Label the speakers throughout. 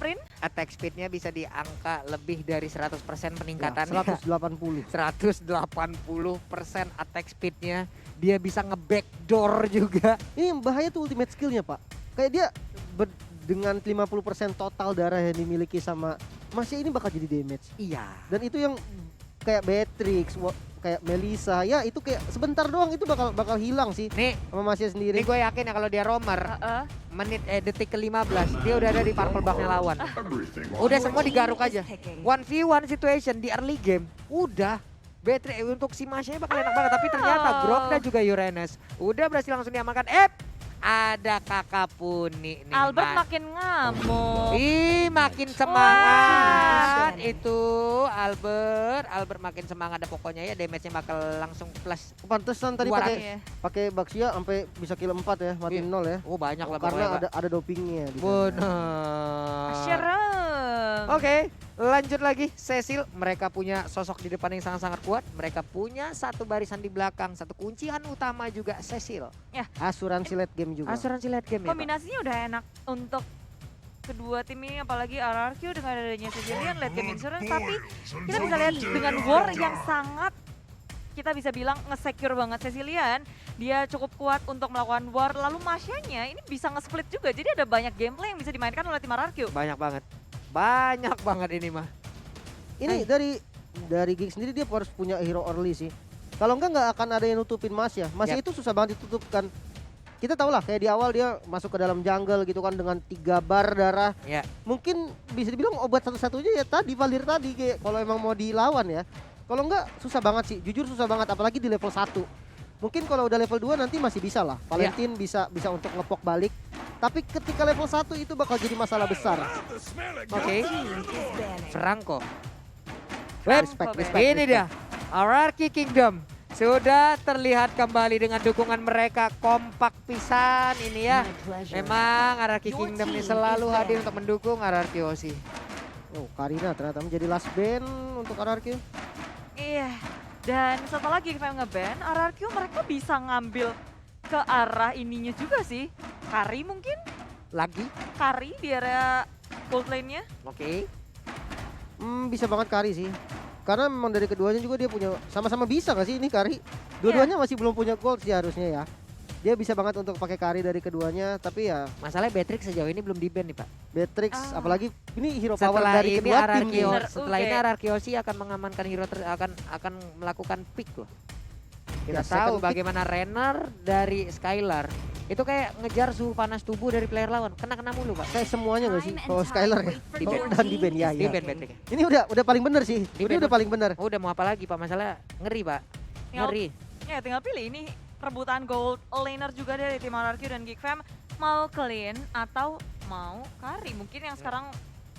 Speaker 1: Rin?
Speaker 2: Attack speednya bisa di angka lebih dari 100% peningkatan.
Speaker 3: Ya, 180.
Speaker 2: 180% attack speednya. Dia bisa nge-backdoor juga.
Speaker 3: Ini yang bahaya tuh ultimate skillnya Pak. Kayak dia dengan 50% total darah yang dimiliki sama Masya ini bakal jadi damage.
Speaker 2: Iya.
Speaker 3: Dan itu yang kayak Beatrix, kayak Melissa, ya itu kayak sebentar doang itu bakal hilang sih
Speaker 2: Nih,
Speaker 3: sama Masya sendiri.
Speaker 2: gue yakin ya kalau dia roamer, detik ke-15 dia udah ada di purple buff-nya lawan. Udah semua digaruk aja. 1v1 situation di early game, udah. Beatrix untuk si Masya bakal enak banget, tapi ternyata Grok dan juga Uranus udah berhasil langsung diamankan. Ada kakak Puni nih.
Speaker 1: Albert makin ngamuk.
Speaker 2: Ih, makin semangat itu Albert makin semangat dan pokoknya ya damage-nya bakal langsung plus.
Speaker 3: Pantesan tadi
Speaker 2: 200.
Speaker 3: pakai Baxia sampai bisa kill 4 ya, mati 0 ya.
Speaker 2: Oh, banyak lah
Speaker 3: Karena
Speaker 2: pokoknya,
Speaker 3: ada dopingnya di sana.
Speaker 2: bener.
Speaker 1: Serem.
Speaker 2: Oke, lanjut lagi. Cecil, mereka punya sosok di depan yang sangat-sangat kuat. Mereka punya satu barisan di belakang, satu kuncian utama juga Cecil.
Speaker 3: Asuransi late game juga.
Speaker 2: Asuransi late game ya, Pak?
Speaker 1: Kombinasinya udah enak untuk kedua tim ini, apalagi RRQ dengan adanya Cecilian late game insurance, tapi kita bisa lihat dengan war yang sangat, kita bisa bilang nge-secure banget Cecilian. Dia cukup kuat untuk melakukan war, lalu Masyanya ini bisa nge-split juga, jadi ada banyak gameplay yang bisa dimainkan oleh tim RRQ.
Speaker 2: Banyak banget ini mah.
Speaker 3: Ini dari Gig sendiri dia harus punya hero early sih. Kalau nggak akan ada yang nutupin Masya. Masya itu susah banget ditutupkan. Kita tahu lah kayak di awal dia masuk ke dalam jungle gitu kan dengan 3 bar darah.
Speaker 2: Ya.
Speaker 3: Mungkin bisa dibilang obat satu-satunya ya tadi Valir tadi kayak kalau emang mau dilawan ya. Kalau nggak susah banget sih, jujur susah banget apalagi di level 1. Mungkin kalau udah level 2 nanti masih bisa lah. Valentin bisa untuk ngepok balik. Tapi ketika level 1 itu bakal jadi masalah besar.
Speaker 2: Oke. Franco.
Speaker 3: Respect.
Speaker 2: Ini dia. RRQ Kingdom. Sudah terlihat kembali dengan dukungan mereka kompak pisan ini ya. Memang RRQ Kingdom ini selalu hadir untuk mendukung RRQ OC.
Speaker 3: Oh, Karina ternyata menjadi last ban untuk RRQ.
Speaker 1: Iya, dan setelah GigFam nge-ban, RRQ mereka bisa ngambil ke arah ininya juga sih. Kari mungkin?
Speaker 2: Lagi?
Speaker 1: Kari di area gold lane-nya.
Speaker 2: Oke.
Speaker 3: Bisa banget Kari sih. Karena memang dari keduanya juga dia punya sama-sama bisa gak sih ini Kari? Dua-duanya masih belum punya gold sih harusnya ya. Dia bisa banget untuk pakai Kari dari keduanya, tapi ya
Speaker 2: Masalahnya Beatrix sejauh ini belum di-ban nih, Pak.
Speaker 3: Beatrix apalagi ini hero power
Speaker 2: Setelah
Speaker 3: dari
Speaker 2: ini
Speaker 3: kedua tim
Speaker 2: RRQ,
Speaker 3: nih.
Speaker 2: setelah ini RRQ OC akan mengamankan hero akan melakukan pick loh. Kita
Speaker 3: Ya,
Speaker 2: tahu
Speaker 3: second pick.
Speaker 2: bagaimana Renner dari Skylar itu kayak ngejar suhu panas tubuh dari player lawan. Kena mulu, Pak.
Speaker 3: Kayak semuanya gak sih? Kalau Skylar ya?
Speaker 2: Di-ban.
Speaker 3: Dan di ban ya.
Speaker 2: Di-ban Beatrix.
Speaker 3: Ini udah paling bener sih. Ini udah paling bener.
Speaker 2: Oh, udah mau apa lagi, Pak? Masalah ngeri, Pak. Ngeri.
Speaker 1: Ya tinggal pilih ini rebutan gold laner juga dari tim RRQ dan GigFam. Mau clean atau mau Kari. Mungkin yang sekarang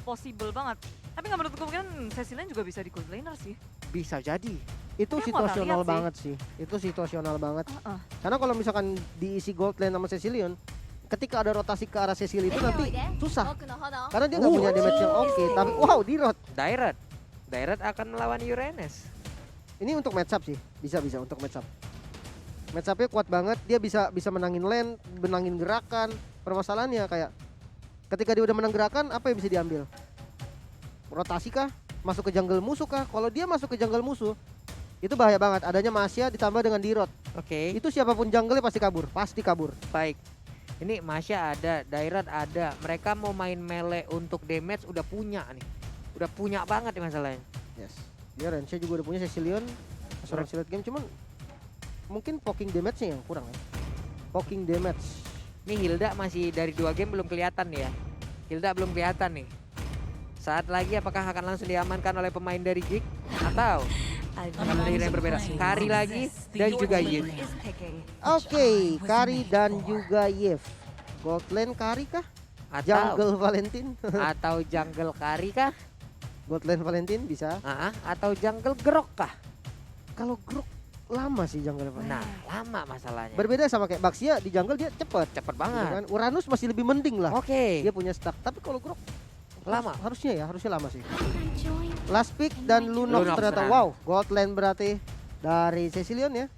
Speaker 1: possible banget. Tapi nggak menutup kemungkinan Cecilian juga bisa di gold laner sih.
Speaker 2: Bisa jadi.
Speaker 3: Itu
Speaker 1: Tapi aku
Speaker 3: situasional
Speaker 1: nggak lihat
Speaker 3: banget sih. Itu situasional banget. Karena kalau misalkan diisi gold lane sama Cecilion, ketika ada rotasi ke arah Cecil itu nanti susah. Karena dia nggak punya damage yang oke. Tapi wow, di rot.
Speaker 2: Direct akan melawan Uranus.
Speaker 3: Ini untuk match up sih. Bisa untuk match up. Match up-nya kuat banget. Dia bisa menangin lane, menangin gerakan. Permasalahannya kayak ketika dia udah menang gerakan, apa yang bisa diambil? Rotasi kah? Masuk ke jungle musuh kah? Kalau dia masuk ke jungle musuh, itu bahaya banget. Adanya Masya ditambah dengan Dirot.
Speaker 2: Oke.
Speaker 3: Itu siapapun jungle pasti kabur.
Speaker 2: Baik. Ini Masya ada, Direct ada. Mereka mau main melee untuk damage udah punya nih. Udah punya banget nih masalahnya.
Speaker 3: Yes. Dia range juga udah punya Cecilion. Asuransi late game cuman mungkin poking damage-nya yang kurang ya. Poking damage.
Speaker 2: Nih Hilda masih dari 2 game belum kelihatan ya. Hilda belum kelihatan nih. Saat lagi apakah akan langsung diamankan oleh pemain dari Gig atau akan ada yang berbeda? Kari lagi dan juga Yif.
Speaker 3: Oke, Kari dan juga Yef. Gold lane Kari kah? Jungle Valentin.
Speaker 2: Atau jungle Kari kah?
Speaker 3: Gold lane Valentin bisa.
Speaker 2: Atau jungle Grok kah?
Speaker 3: Kalau Grok lama sih jungle Valentin.
Speaker 2: Nah, lama masalahnya.
Speaker 3: Berbeda sama kayak Baxia di jungle dia cepet
Speaker 2: banget.
Speaker 3: Gitu kan? Uranus masih lebih mending lah.
Speaker 2: Oke.
Speaker 3: Dia punya stack. Tapi kalau Grok
Speaker 2: Lama.
Speaker 3: Harusnya lama sih. Last pick dan Lunox ternyata.
Speaker 2: Nah.
Speaker 3: Wow, gold lane berarti dari Cecilion ya.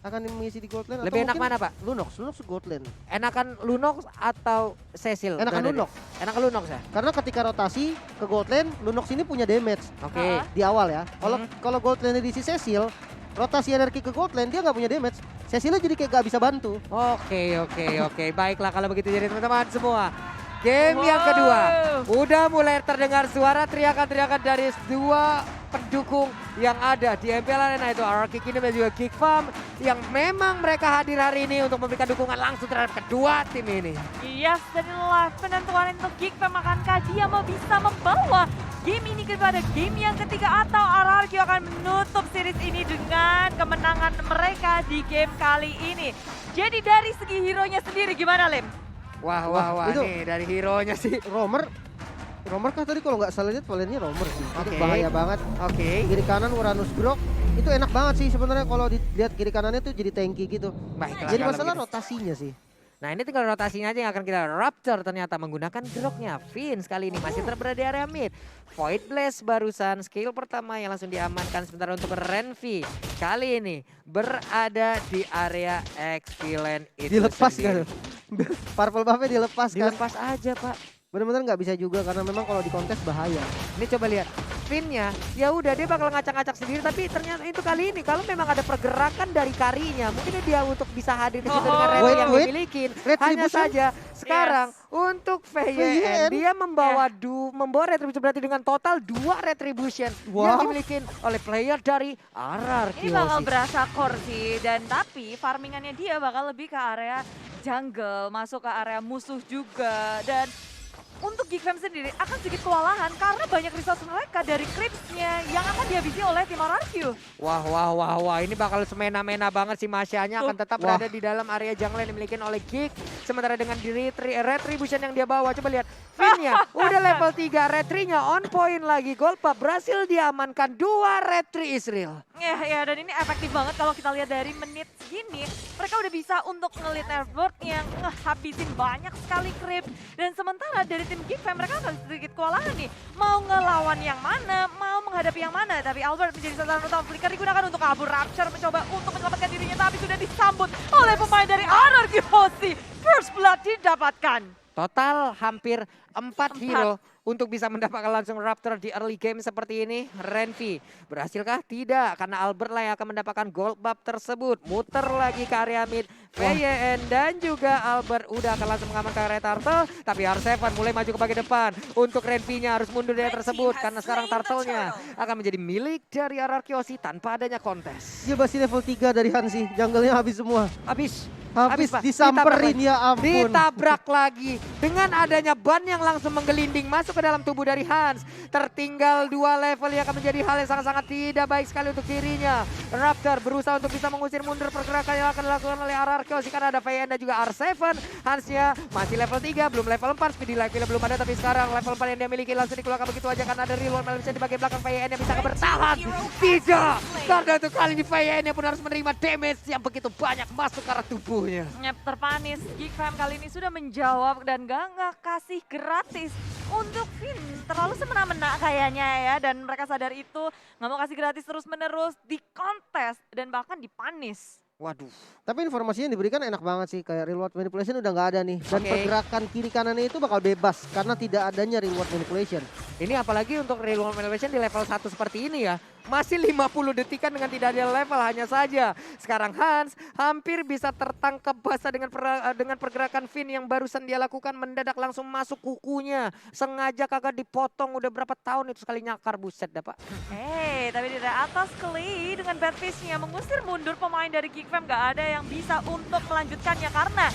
Speaker 3: akan mengisi di gold lane.
Speaker 2: Lebih
Speaker 3: atau
Speaker 2: enak
Speaker 3: mungkin
Speaker 2: mana Pak?
Speaker 3: Lunox gold lane.
Speaker 2: Enakan Lunox atau Cecil?
Speaker 3: Enakan
Speaker 2: berada di-
Speaker 3: Lunox.
Speaker 2: Enakan Lunox ya?
Speaker 3: Karena ketika rotasi ke gold lane, Lunox ini punya damage
Speaker 2: Oke.
Speaker 3: di awal ya. Kalau
Speaker 2: Hmm.
Speaker 3: kalau gold lane di si Cecil, rotasi energi ke gold lane dia nggak punya damage. Cecilnya jadi kayak gak bisa bantu.
Speaker 2: Oke. Baiklah kalau begitu jadi teman-teman semua. Game yang kedua. Udah mulai terdengar suara teriakan-teriakan dari dua pendukung yang ada di MPL Arena, itu RRQ Kingdom dan juga Geek Farm, yang memang mereka hadir hari ini untuk memberikan dukungan langsung terhadap kedua tim ini.
Speaker 1: Yes, dan inilah penentuan untuk Geek Fam, akankah dia mau bisa membawa game ini kepada game yang ketiga atau RRQ akan menutup series ini dengan kemenangan mereka di game kali ini. Jadi dari segi hero-nya sendiri gimana, Lim?
Speaker 2: Wah,
Speaker 3: itu-
Speaker 2: nih dari hero-nya sih.
Speaker 3: Romer kah tadi kalau nggak salah lihat polennya Romer sih. Itu
Speaker 2: Oke.
Speaker 3: bahaya banget.
Speaker 2: Oke.
Speaker 3: Kiri kanan Uranus Grok itu enak banget sih sebenarnya kalau dilihat kiri kanannya tuh jadi tanky gitu.
Speaker 2: Baiklah.
Speaker 3: Jadi
Speaker 2: kalau
Speaker 3: masalah
Speaker 2: begitu.
Speaker 3: rotasinya sih.
Speaker 2: Nah ini tinggal rotasinya aja yang akan kita Raptor ternyata menggunakan Groknya. Vince kali ini masih berada di area mid. Void Blast barusan skill pertama yang langsung diamankan, sementara untuk Renvi kali ini berada di area X-Lane itu
Speaker 3: Dilepas
Speaker 2: sendiri.
Speaker 3: kan. Purple buff-nya dilepas kan.
Speaker 2: Dilepas aja Pak.
Speaker 3: Bener-bener nggak bisa juga karena memang kalau di kontes bahaya.
Speaker 2: Ini coba lihat. Finnya ya udah dia bakal ngacak-ngacak sendiri, tapi ternyata itu kali ini kalau memang ada pergerakan dari Karinya, mungkin dia untuk bisa hadir ke situ dengan
Speaker 1: Oh.
Speaker 2: rally yang
Speaker 3: Wait.
Speaker 2: dimiliki. Hanya
Speaker 3: Retribution?
Speaker 2: saja sekarang untuk VYN dia membawa membawa retribution, berarti dengan total 2 retribution yang
Speaker 3: Wow.
Speaker 2: dimiliki oleh player dari RRQ.
Speaker 1: Ini bakal berasa core sih, dan tapi farmingannya dia bakal lebih ke area jungle, masuk ke area musuh juga. Dan untuk Geek Fam sendiri akan sedikit kewalahan karena banyak resource mereka dari creeps-nya yang akan dihabisi oleh tim RRQ.
Speaker 2: Wah, ini bakal semena-mena banget sih. Masyanya akan tetap
Speaker 3: Wah.
Speaker 2: berada di dalam area jungle yang dimiliki oleh Geek. Sementara dengan retribution yang dia bawa, coba lihat. Finnya udah level 3, retri-nya on point lagi. Golpa berhasil diamankan, 2 retri Israel.
Speaker 1: Ya, dan ini efektif banget kalau kita lihat dari menit segini. Mereka udah bisa untuk ngelit effort yang ngehabisin banyak sekali creep. Dan sementara dari tim Geek Fam mereka akan sedikit kewalahan nih. Mau ngelawan yang mana, mau menghadapi yang mana. Tapi Albert menjadi sasaran utama. Flicker digunakan untuk kabur. Rapture mencoba untuk menyelamatkan dirinya, tapi sudah disambut oleh pemain dari RRQ Hosti. First Blood didapatkan.
Speaker 2: Total hampir 4 hero untuk bisa mendapatkan langsung Raptor di early game seperti ini. Renvi berhasilkah? Tidak, karena Albert lah yang akan mendapatkan gold buff tersebut. Muter lagi ke area mid. VYN dan juga Albert udah akan langsung mengamankan area Turtle. Tapi R7 mulai maju ke bagian depan. Untuk Renvi-nya harus mundur dari tersebut karena sekarang Turtle-nya akan menjadi milik dari RRQ Aussie tanpa adanya kontes.
Speaker 3: Dia masih level 3 dari Hansi, jungle-nya habis semua.
Speaker 2: Habis
Speaker 3: Habis
Speaker 2: Pak.
Speaker 3: disamperin, ya ampun.
Speaker 2: Ditabrak lagi. Dengan adanya ban yang langsung menggelinding masuk ke dalam tubuh dari Hans. Tertinggal 2 level yang akan menjadi hal yang sangat-sangat tidak baik sekali untuk dirinya. Raptor berusaha untuk bisa mengusir mundur pergerakan yang akan dilakukan oleh RRQ. Karena ada VN dan juga R7. Hansnya masih level 3, belum level 4. Speedy life belum ada, tapi sekarang level 4 yang dia miliki langsung dikeluarkan begitu aja karena ada reload Malaysia di bagian belakang. VN yang bisa bertahan. Tidak. Karena untuk kali ini VN yang pun harus menerima damage yang begitu banyak masuk ke arah tubuhnya.
Speaker 1: Terpanis, Geek Fam kali ini sudah menjawab dan gak kasih gratis untuk Vin. Terlalu semena-mena kayaknya ya, dan mereka sadar itu, gak mau kasih gratis terus-menerus di kontes dan bahkan dipanis.
Speaker 2: Waduh.
Speaker 3: Tapi informasinya yang diberikan enak banget sih, kayak reward manipulation udah nggak ada nih. Dan
Speaker 2: Oke.
Speaker 3: pergerakan kiri kanannya itu bakal bebas karena tidak adanya reward manipulation.
Speaker 2: Ini apalagi untuk reward manipulation di level 1 seperti ini ya. Masih 50 detikan dengan tidak ada level, hanya saja sekarang Hans hampir bisa tertangkap basah dengan pergerakan Finn yang barusan dia lakukan, mendadak langsung masuk kukunya. Sengaja kagak dipotong, udah berapa tahun itu sekali nyakar, buset dah Pak.
Speaker 1: Tapi di atas Klee dengan bad fish-nya mengusir mundur pemain dari Geek Fam, gak ada yang bisa untuk melanjutkannya karena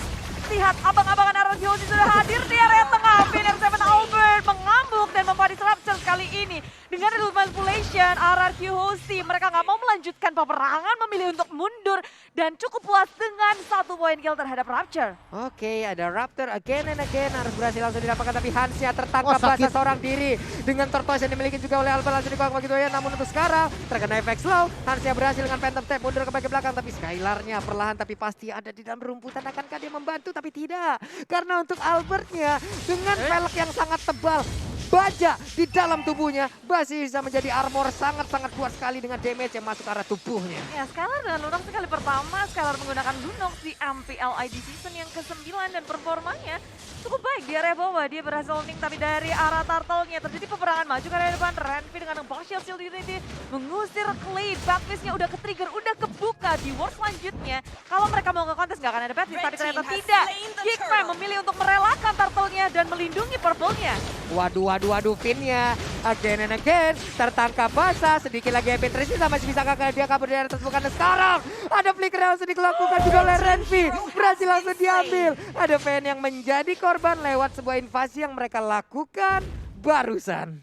Speaker 1: lihat abang-abangan RRQ Hosti sudah hadir di area tengah. Finn R7 Albert mengamuk dan mempadis Rapture kali ini. Dengan reward manipulation, RRQ Hosti mereka gak mau melanjutkan peperangan, memilih untuk mundur dan cukup puas dengan 1 poin kill terhadap Rapture.
Speaker 2: Oke, ada Raptor again and again, harus berhasil langsung didapatkan, tapi Hansnya tertangkap
Speaker 3: Oh, sakit.
Speaker 2: basah seorang diri dengan tortoise yang dimiliki juga oleh Albert, langsung dikuak begitu ya. Namun untuk sekarang terkena efek slow, Hansnya berhasil dengan phantom tap mundur ke bagian belakang, tapi Skylarnya perlahan tapi pasti ada di dalam rumputan. Akankah dia membantu? Tapi tidak, karena untuk Albertnya dengan velg yang sangat tebal, baja di dalam tubuhnya masih bisa menjadi armor sangat-sangat kuat sekali dengan damage yang masuk ke arah tubuhnya.
Speaker 1: Ya, Skylar dengan Lunox sekali pertama, Skylar menggunakan Lunox di MPL ID season yang ke-9 dan performanya cukup baik di area bawah. Dia berhasil owning tapi dari arah turtle-nya terjadi peperangan maju ke area depan. Renvi dengan partial shield unity mengusir Clay. Backfist-nya udah ke-trigger, udah kebuka di war selanjutnya. Kalau mereka mau ke kontes nggak akan ada backfist, tapi ternyata tidak. Geekfam memilih untuk merelakan turtle-nya dan melindungi purple-nya.
Speaker 2: Waduh, Finn-nya again and again tertangkap basah. Sedikit lagi Epic Resistance masih bisa dia kabur dari atas bukan. Sekarang ada flicker yang sedikit dilakukan juga oleh Renvi. Berhasil langsung diambil. Ada fan yang menjadi korban lewat sebuah invasi yang mereka lakukan barusan.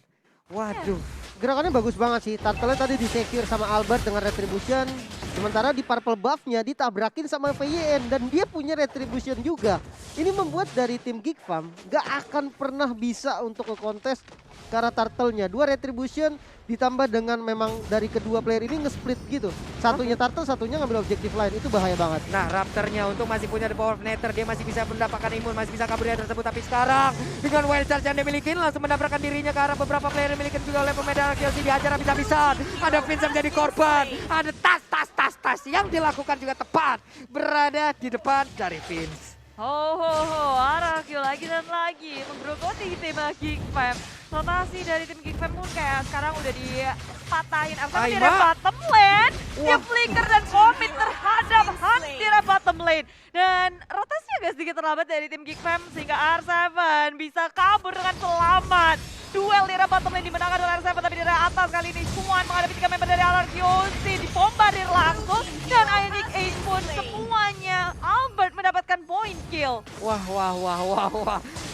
Speaker 2: Waduh.
Speaker 3: Gerakannya bagus banget sih. Turtle tadi di-secure sama Albert dengan Retribution. Sementara di purple buff-nya ditabrakin sama VYN dan dia punya Retribution juga. Ini membuat dari tim Geekfam gak akan pernah bisa untuk ke kontes karena Turtle-nya. 2 Retribution ditambah dengan memang dari kedua player ini nge-split gitu. Satunya Turtle, satunya ngambil objektif lain. Itu bahaya banget.
Speaker 2: Nah, Raptor-nya untuk masih punya the power of Nether. Dia masih bisa mendapatkan imun, masih bisa kabur dari tersebut. Tapi sekarang dengan wild charge yang dia miliki langsung mendapatkan dirinya ke arah beberapa player yang dimiliki juga oleh pemain Arkeosi. Dihajar habis-habisan. Ada Vince menjadi korban. Ada tas yang dilakukan juga tepat. Berada di depan dari Vince.
Speaker 1: Arakio lagi dan lagi menggerogoti tim Geekfam. Rotasi dari tim Geekfam pun kayak sekarang udah dipatahin. Tapi dia ada bottom lane, dia flicker dan komit terhadap Hans di bottom lane. Dan rotasi agak sedikit terlambat dari tim Geekfam sehingga R7 bisa kabur dengan selamat. Duel di bottom lane dimenangkan oleh R7 tapi di area atas kali ini Chuan menghadapi 3 member dari Alarkiosi dibombardir langsung dan Ionic Age pun semuanya Albert mendapatkan point kill.
Speaker 2: Wah.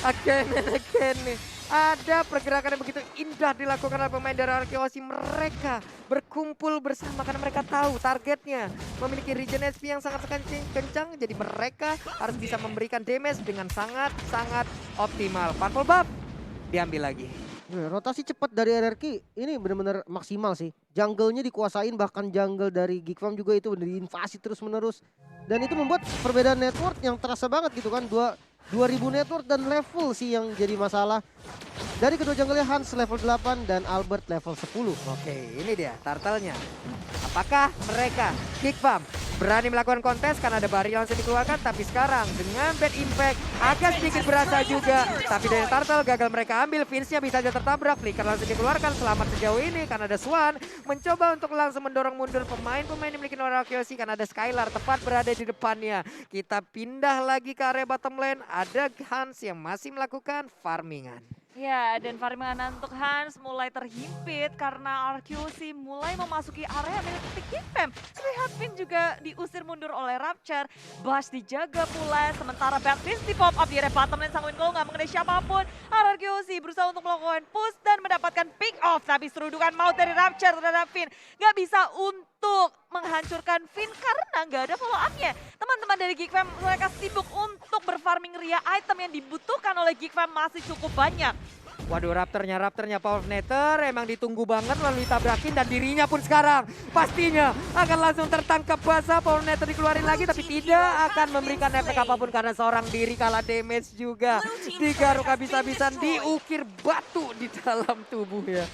Speaker 2: Again nih. Ada pergerakan yang begitu indah dilakukan oleh pemain dari Arkeosi. Mereka berkumpul bersama karena mereka tahu targetnya memiliki regen SP yang sangat kencang. Jadi mereka harus bisa memberikan damage dengan sangat optimal. Purple buff diambil lagi.
Speaker 3: Rotasi cepat dari RRQ ini benar-benar maksimal sih. Jungle-nya dikuasain, bahkan jungle dari Geekfam juga itu diinvasi terus-menerus. Dan itu membuat perbedaan network yang terasa banget gitu kan. 2000 network dan level sih yang jadi masalah. Dari kedua jungle Hans level 8 dan Albert level 10.
Speaker 2: Oke, ini dia turtle-nya. Apakah mereka Geekfam berani melakukan kontes karena ada barrier langsung dikeluarkan, tapi sekarang dengan bad impact agak sedikit berasa juga. Tapi dari turtle gagal mereka ambil, Vince-nya bisa aja tertabrak, flicker langsung dikeluarkan. Selamat sejauh ini karena ada Swan mencoba untuk langsung mendorong mundur pemain-pemain yang memiliki Arkeosi karena ada Skylar tepat berada di depannya. Kita pindah lagi ke area bottom lane, ada Hans yang masih melakukan farmingan.
Speaker 1: Ya, dan farmingan untuk Hans mulai terhimpit karena Arkeosi mulai memasuki area milik Geekfam. Terlihat Finn juga diusir mundur oleh Rapture. Bash dijaga pula, sementara Backfist di pop up di area bottom lane. Sang Wingo nggak mengenai siapapun. Arkeosi berusaha untuk melakukan push dan mendapatkan pick off. Tapi serudukan maut dari Rapture terhadap Finn nggak bisa untuk menghancurkan Finn karena nggak ada follow up-nya. Teman-teman dari Geekfam mereka sibuk untuk berfarming ria item yang dibutuhkan oleh Geekfam masih cukup banyak.
Speaker 2: Waduh, Raptornya Power of Nether emang ditunggu banget lalu ditabrakin dan dirinya pun sekarang pastinya akan langsung tertangkap basah. Power of Nether dikeluarin lagi tapi tidak akan memberikan efek apapun karena seorang diri kalah damage juga. Digaruk habis-habisan, diukir batu di dalam tubuhnya.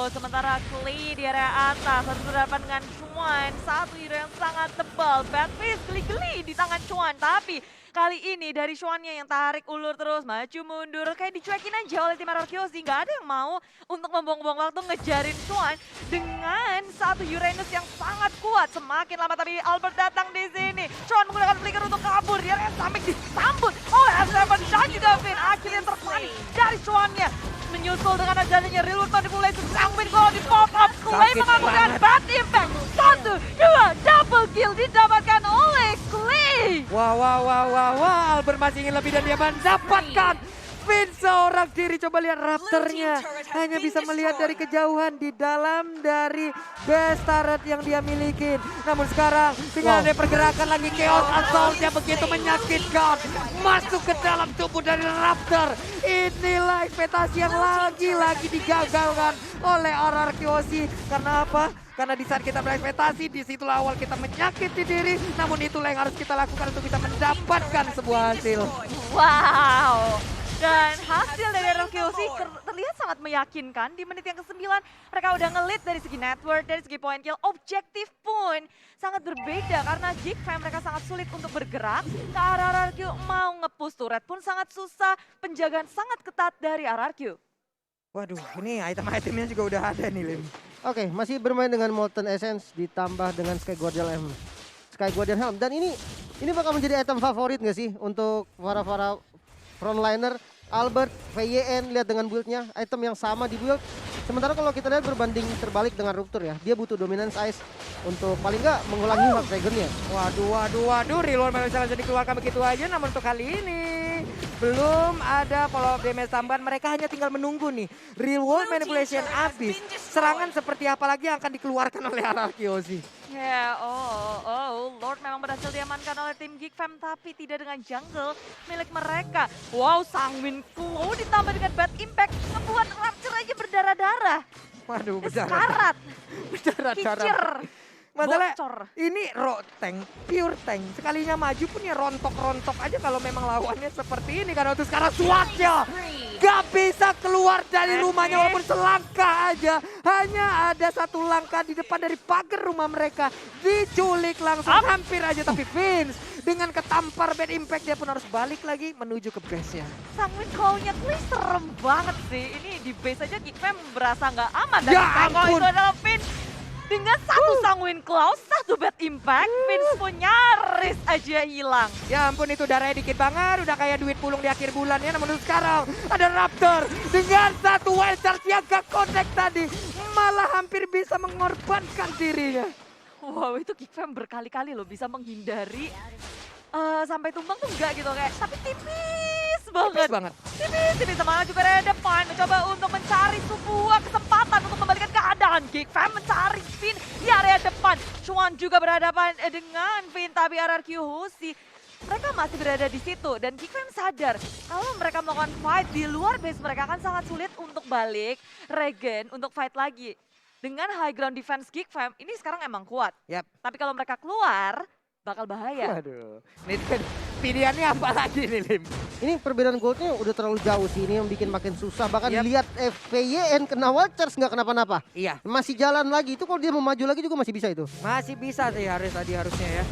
Speaker 1: Sementara Clay di area atas harus berhadapan dengan Chuan. Satu hero yang sangat tebal. Backfist geli-geli di tangan Chuan. Tapi kali ini dari Chuan-nya yang tarik ulur terus, maju mundur. Kayak dicuekin aja oleh tim Arkeosi. Nggak ada yang mau untuk membuang-buang waktu ngejarin Chuan dengan satu Uranus yang sangat kuat. Semakin lama tapi Albert datang di sini. Chuan menggunakan flicker untuk kabur. Dia sampai disambut oleh S7 dan juga Finn. Akhirnya terpanik dari Chuan-nya. Menyusul dengan adanya Rilurton dimulai sesangwin kalau di pop up. Clay melakukan bad impact. 1, 2, double kill didapatkan oleh Clay.
Speaker 2: Wah, Albert masih ingin lebih dan dia mendapatkan Vince seorang diri. Coba lihat Raptornya hanya bisa melihat dari kejauhan di dalam dari base turret yang dia miliki. Namun sekarang tinggal ada pergerakan lagi, Chaos Assault-nya begitu menyakitkan masuk ke dalam tubuh dari Raptor. Inilah ekspektasi yang lagi-lagi digagalkan oleh Arkeosi. Karena apa? Karena di saat kita berekspektasi, disitulah awal kita menyakiti diri. Namun itulah yang harus kita lakukan untuk bisa mendapatkan sebuah hasil.
Speaker 1: Wow. Dan hasil dari RRQC terlihat sangat meyakinkan. Di menit yang ke-9 mereka udah nge-lead dari segi network, dari segi point kill. Objektif pun sangat berbeda karena Geekfam mereka sangat sulit untuk bergerak. Ke arah RRQ mau nge-push turret pun sangat susah. Penjagaan sangat ketat dari RRQ.
Speaker 2: Waduh, ini item-itemnya juga udah ada nih, Lim.
Speaker 3: Oke, masih bermain dengan Molten Essence ditambah dengan Sky Guardian Helm. Sky Guardian Helm dan ini bakal menjadi item favorit nggak sih untuk para frontliner. Albert, VYN, lihat dengan build-nya, item yang sama di build. Sementara kalau kita lihat berbanding terbalik dengan Rupture ya, dia butuh Dominance Ice untuk paling nggak mengulangi Hard Dragon-nya.
Speaker 2: Waduh, reload bisa langsung dikeluarkan begitu aja, namun untuk kali ini belum ada follow up damage tambahan. Mereka hanya tinggal menunggu nih, real world manipulation habis. Serangan seperti apa lagi yang akan dikeluarkan oleh RRQC?
Speaker 1: Ya, Lord memang berhasil diamankan oleh tim Geekfam tapi tidak dengan jungle milik mereka. Wow, Sangwin Kuo ditambah dengan bad impact ngebuat Rapture aja berdarah-darah.
Speaker 2: Waduh,
Speaker 1: Sekarat,
Speaker 2: berdarah-darah.
Speaker 1: kicir,
Speaker 2: Masalah
Speaker 1: bocor.
Speaker 2: ini tank, pure tank. Sekalinya maju pun ya rontok-rontok aja kalau memang lawannya seperti ini. Karena itu sekarang SWAT-nya gak bisa keluar dari rumahnya walaupun selangkah aja. Hanya ada satu langkah di depan dari pagar rumah mereka. Diculik langsung hampir aja. Tapi Vince dengan ketampar bad impact dia pun harus balik lagi menuju ke base-nya.
Speaker 1: Sangwin Kuo-nya serem banget sih. Ini di base aja Geekfam berasa nggak aman. Dan
Speaker 2: Ya
Speaker 1: kalau
Speaker 2: ampun.
Speaker 1: itu adalah Vince. Dengan satu Sangwin Kuo, satu bad impact, Vince pun nyaris aja hilang.
Speaker 2: Ya ampun, itu darahnya dikit banget, udah kayak duit pulung di akhir bulan ya. Namun sekarang ada Raptor dengan satu wild charge yang gak connect tadi. Malah hampir bisa mengorbankan dirinya.
Speaker 1: Wow, itu Geekfam berkali-kali loh bisa menghindari sampai tumbang tuh enggak gitu kayak. Tapi tipis banget. Tipis malah juga ada depan mencoba untuk mencari sebuah kesempatan untuk membalikan keadaan. Geekfam mencari Vin di area depan. Chuan juga berhadapan dengan Vin tapi RRQ Husi. Mereka masih berada di situ dan Geekfam sadar kalau mereka melakukan fight di luar base mereka akan sangat sulit untuk balik, regen, untuk fight lagi. Dengan high ground defense Geekfam ini sekarang emang kuat.
Speaker 2: Yap.
Speaker 1: Tapi kalau mereka keluar bakal bahaya.
Speaker 2: Waduh, ini pilihannya apa lagi nih, Lim?
Speaker 3: Ini perbedaan goldnya udah terlalu jauh sih, ini yang bikin makin susah. Bahkan
Speaker 2: Yap.
Speaker 3: lihat VYN kena wild charge nggak kenapa-napa.
Speaker 2: Iya,
Speaker 3: Masih jalan lagi, itu kalau dia mau maju lagi juga masih bisa itu.
Speaker 2: masih bisa sih harusnya ya.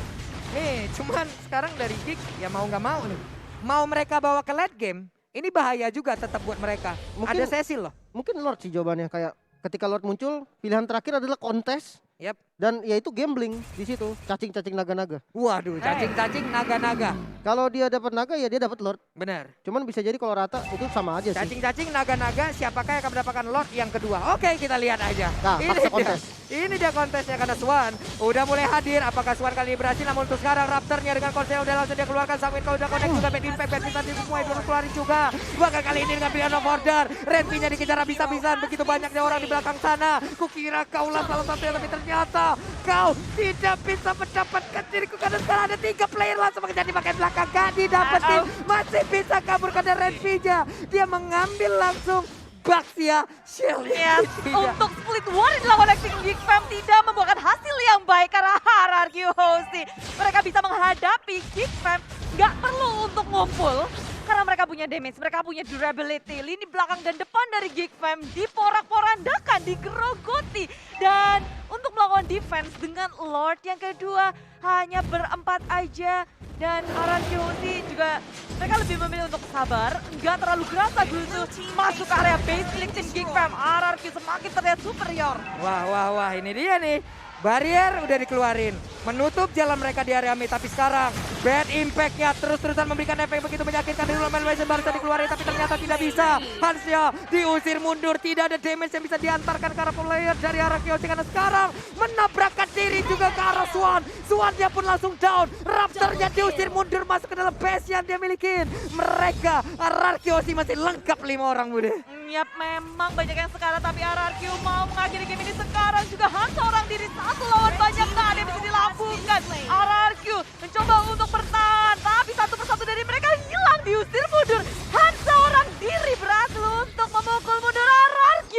Speaker 2: Nih, cuman sekarang dari Geek ya mau nggak mau nih. Mau mereka bawa ke late game, ini bahaya juga tetap buat mereka.
Speaker 3: Mungkin-
Speaker 2: Ada Cecil loh.
Speaker 3: Mungkin Lord sih jawabannya, kayak ketika Lord muncul, pilihan terakhir adalah kontes.
Speaker 2: Yap.
Speaker 3: Dan ya itu gambling di situ, cacing-cacing naga-naga.
Speaker 2: Waduh, cacing-cacing naga-naga.
Speaker 3: Kalau dia dapat naga ya dia dapat Lord.
Speaker 2: Benar.
Speaker 3: Cuman bisa jadi kalau rata itu sama aja sih.
Speaker 2: Cacing-cacing naga-naga, siapakah yang akan mendapatkan Lord yang kedua? Oke, kita lihat aja.
Speaker 3: Nah, paksa kontes.
Speaker 2: Ini dia kontesnya karena Swan udah mulai hadir. Apakah Swan kali ini berhasil? Namun untuk sekarang Raptornya dengan konsep udah langsung dia keluarkan. Sangwin kalau udah connect juga bad impact, bad tadi semua itu keluarin juga. Bahkan kali ini dengan pilihan of order, Renvi-nya dikejar habis-habisan. Begitu banyaknya orang di belakang sana. Kukira kaulah salah satunya, tapi ternyata kau tidak bisa mendapatkan diriku karena sekarang ada 3 player langsung mengejar di bagian belakang. Gak didapetin, masih bisa kabur karena Renvi-nya. Dia mengambil langsung Baxia Shield.
Speaker 1: Yes, untuk split war dilakukan oleh tim Geekfam tidak membuahkan hasil yang baik karena RRQ Hosti. Mereka bisa menghadapi Geekfam, nggak perlu untuk ngumpul. Karena mereka punya damage, mereka punya durability. Lini belakang dan depan dari Geekfam diporak-porandakan, digerogoti. Dan untuk melakukan defense dengan Lord yang kedua hanya berempat aja. Dan RRQ Hosti juga mereka lebih memilih untuk sabar, nggak terlalu gerasa gitu masuk ke area base milik tim Geekfam. RRQ semakin terlihat superior.
Speaker 2: Wah, ini dia nih. Barrier udah dikeluarin, menutup jalan mereka di area mid. Tapi sekarang bad impact-nya terus-terusan memberikan efek begitu menyakitkan. Dari Roman Legend baru tadi dikeluarin tapi ternyata tidak bisa. Hansnya diusir mundur, tidak ada damage yang bisa diantarkan ke arah player dari arah Kyoshi. Karena sekarang menabrakkan diri juga ke arah Swan. Swan-nya pun langsung down. Raptor-nya diusir mundur masuk ke dalam base yang dia milikin. Mereka, arah Kyoshi masih lengkap 5 orang Bude.
Speaker 1: Yap, memang banyak yang sekarat tapi RRQ mau mengakhiri game ini sekarang juga Hansa orang diri satu lawan banyak nggak ada yang bisa dilakukan. RRQ mencoba untuk bertahan tapi satu persatu dari mereka hilang diusir mundur. Hansa orang diri berhasil untuk memukul mundur RRQ.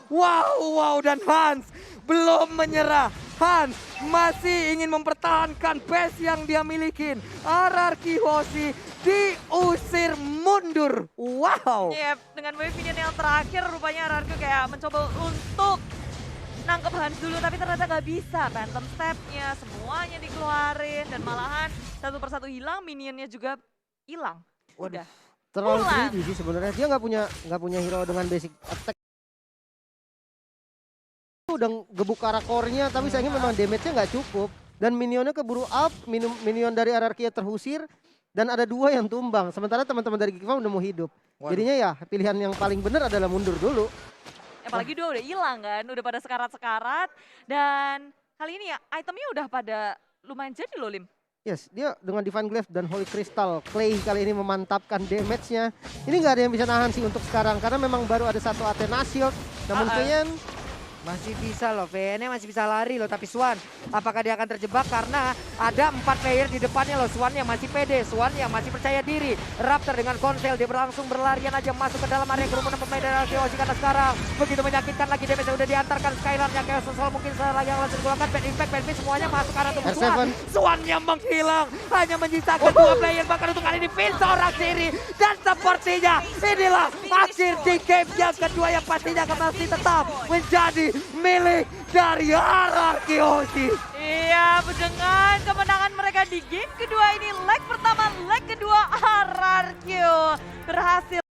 Speaker 2: Wow, dan Hans belum menyerah. Hans masih ingin mempertahankan base yang dia milikin. RRQ Hoshi diusir mundur. Wow.
Speaker 1: Yep, dengan wave minion yang terakhir rupanya RRQ kayak mencoba untuk nangkep Hans dulu tapi ternyata nggak bisa. Phantom Step-nya semuanya dikeluarin dan malahan satu persatu hilang, minionnya juga hilang. Udah.
Speaker 3: Terlalu
Speaker 1: Pulang.
Speaker 3: greedy sih sebenarnya. Dia nggak punya hero dengan basic attack. Udah gebuk karakornya tapi sayangnya memang damage-nya nggak cukup. Dan minionnya keburu up, minion dari RRQ terusir. Dan ada 2 yang tumbang. Sementara teman-teman dari Geek Farm udah mau hidup. Jadinya ya pilihan yang paling benar adalah mundur dulu.
Speaker 1: Apalagi 2 udah hilang kan, udah pada sekarat-sekarat. Dan kali ini ya itemnya udah pada lumayan jadi loh Lim.
Speaker 3: Yes, dia dengan Divine Glaive dan Holy Crystal Clay kali ini memantapkan damage-nya. Ini nggak ada yang bisa nahan sih untuk sekarang karena memang baru ada satu Athena Shield. Namun Vayne
Speaker 2: Masih bisa loh, VN masih bisa lari loh. Tapi Swan, apakah dia akan terjebak? Karena ada 4 player di depannya loh. Swan yang masih pede, Swan yang masih percaya diri. Raptor dengan konsel, dia berlangsung berlarian aja masuk ke dalam area kerumunan pemain dari RRQ Hoshi. Karena sekarang begitu menyakitkan lagi damage udah diantarkan. Skylar yang kayak sosol mungkin lagi yang langsung digunakan. Bad Impact, Bad Fist semuanya masuk ke arah tubuh Swan.
Speaker 3: R7.
Speaker 2: Swan yang menghilang, hanya menyisakan 2 player. Bahkan untuk kali ini Finn seorang diri. Dan sepertinya inilah akhir di game yang kedua yang pastinya akan masih tetap menjadi milik dari RRQ Hoshi.
Speaker 1: Iya, dengan kemenangan mereka di game kedua ini, leg pertama, leg kedua RRQ berhasil